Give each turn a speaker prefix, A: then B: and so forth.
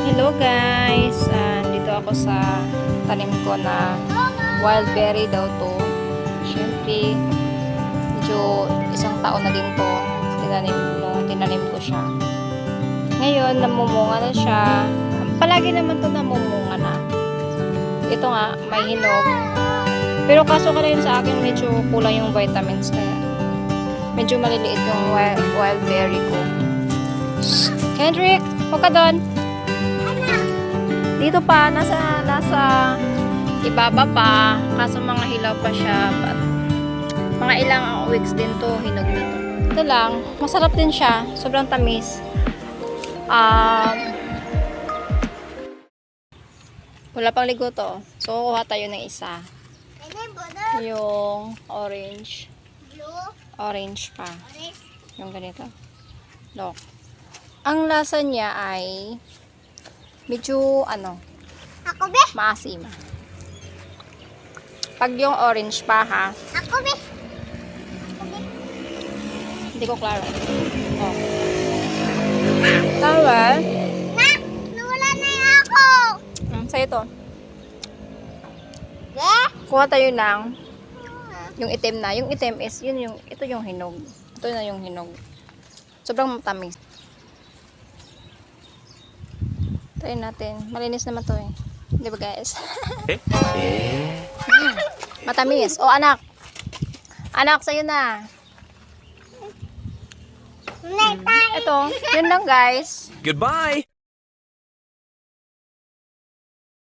A: Hello guys! Dito ako sa tanim ko na wild berry daw to. Siyempre, medyo isang taon na din to. Tinanim ko siya. Ngayon, namumunga na siya. Palagi naman to namumunga na. Ito nga, may hinog. Pero kaso ka rin sa akin, medyo kulang yung vitamins. Kaya medyo maliliit yung wild berry ko. Kendrick, huwag ka doon. Dito pa, nasa ibaba pa. Kaso mga hilaw pa siya. But mga ilang weeks din to, hinog na to. Ito lang, masarap din siya. Sobrang tamis. Wala pang ligo to. So, kuha tayo ng isa. Yung orange. Orange pa. Yung ganito. Look. Ang lasa niya ay medyo maasim. Pag yung orange pa ha. Hindi ko klaro. Oh. Tawal.
B: Nawala na ako.
A: Sa'yo to. Kuha tayo ng yung itim na. Yung itim is ito yung hinog. Ito na yung hinog. Sobrang matamis. Try natin. Malinis naman to eh. Di ba guys? Matamis. O anak. Anak, sa'yo na. Ito. Yun lang guys.
C: Goodbye.